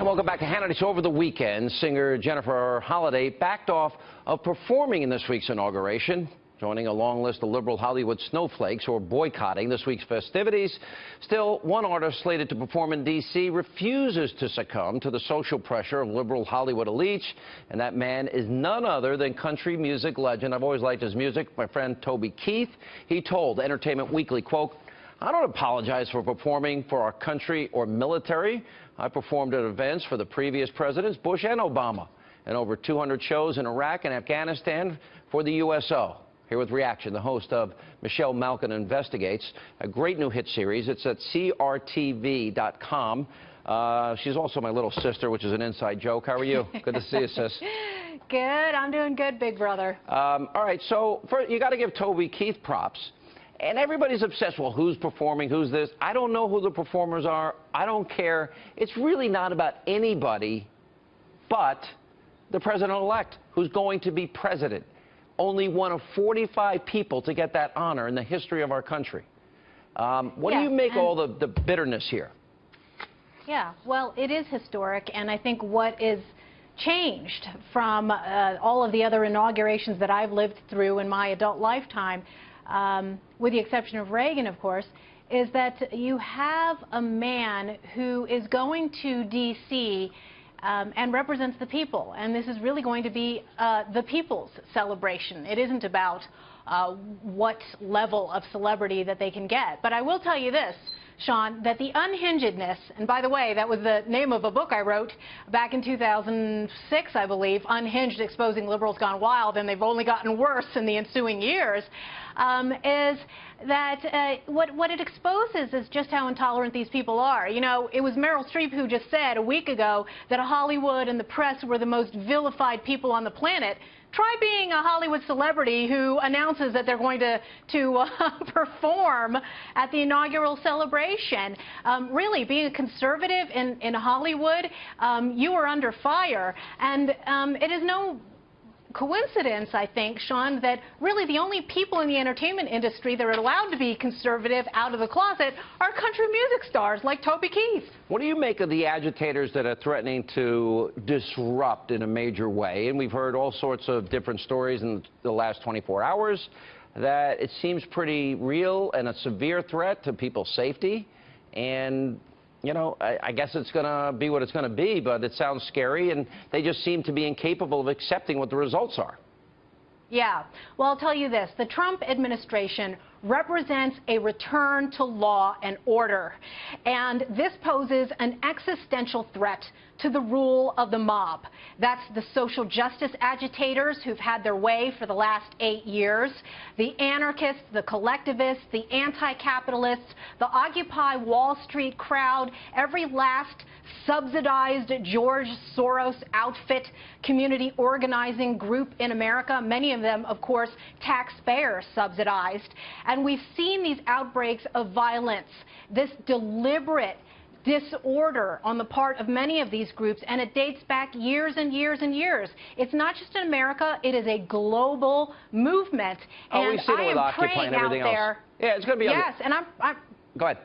And welcome back to Hannity. So over the weekend, singer Jennifer Holiday backed off of performing in this week's inauguration, joining a long list of liberal Hollywood snowflakes who are boycotting this week's festivities. Still, one artist slated to perform in D.C. refuses to succumb to the social pressure of liberal Hollywood elites, and that man is none other than country music legend. I've always liked his music, my friend Toby Keith. He told Entertainment Weekly, quote, "I don't apologize for performing for our country or military. I performed at events for the previous presidents, Bush and Obama, and over 200 shows in Iraq and Afghanistan for the USO. Here with reaction, the host of Michelle Malkin Investigates, a great new hit series. It's at crtv.com. She's also my little sister, which is an inside joke. How are you? Good to see you, sis. Good. I'm doing good, big brother. All right, so first, you got to give Toby Keith props. And everybody's obsessed, well, who's performing, who's this? I don't know who the performers are. I don't care. It's really not about anybody but the president-elect, who's going to be president. Only one of 45 people to get that honor in the history of our country. What do you make of all the bitterness here? Yeah, well, it is historic, and I think what is changed from all of the other inaugurations that I've lived through in my adult lifetime, with the exception of Reagan, of course, is that you have a man who is going to D.C. And represents the people. And this is really going to be the people's celebration. It isn't about what level of celebrity that they can get. But I will tell you this, Sean, that the unhingedness, and by the way, that was the name of a book I wrote back in 2006, I believe, Unhinged, Exposing Liberals Gone Wild, and they've only gotten worse in the ensuing years, is that what it exposes is just how intolerant these people are. You know, it was Meryl Streep who just said a week ago that Hollywood and the press were the most vilified people on the planet. Try being a Hollywood celebrity who announces that they're going to perform at the inaugural celebration. Really, being a conservative in Hollywood, you are under fire. And it is no coincidence, I think, Sean, that really the only people in the entertainment industry that are allowed to be conservative out of the closet are country music stars like Toby Keith. What do you make of the agitators that are threatening to disrupt in a major way? And we've heard all sorts of different stories in the last 24 hours that it seems pretty real and a severe threat to people's safety. And you know, I guess it's going to be what it's going to be, but it sounds scary, and they just seem to be incapable of accepting what the results are. Yeah. Well, I'll tell you this. The Trump administration represents a return to law and order. And this poses an existential threat to the rule of the mob. That's the social justice agitators who've had their way for the last 8 years, the anarchists, the collectivists, the anti-capitalists, the Occupy Wall Street crowd, every last subsidized George Soros outfit community organizing group in America, many of them, of course, taxpayer subsidized. And we've seen these outbreaks of violence, this deliberate disorder on the part of many of these groups, and it dates back years and years and years. It's not just in America, it is a global movement. And we've seen it with Occupy and everything else. Yeah, it's going to be... Yes, and Go ahead.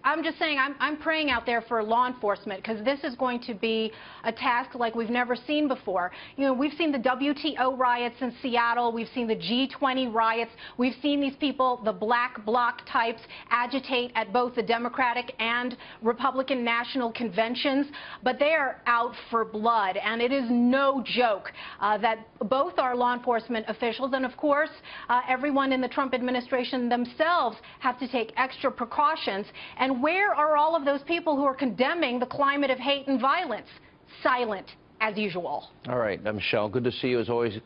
I'm just saying, I'm praying out there for law enforcement, because this is going to be a task like we've never seen before. You know, we've seen the WTO riots in Seattle. We've seen the G20 riots. We've seen these people, the black bloc types, agitate at both the Democratic and Republican national conventions. But they are out for blood. And it is no joke that both our law enforcement officials and, of course, everyone in the Trump administration themselves have to take extra precautions. And where are all of those people who are condemning the climate of hate and violence? Silent, as usual. All right, Michelle, good to see you as always.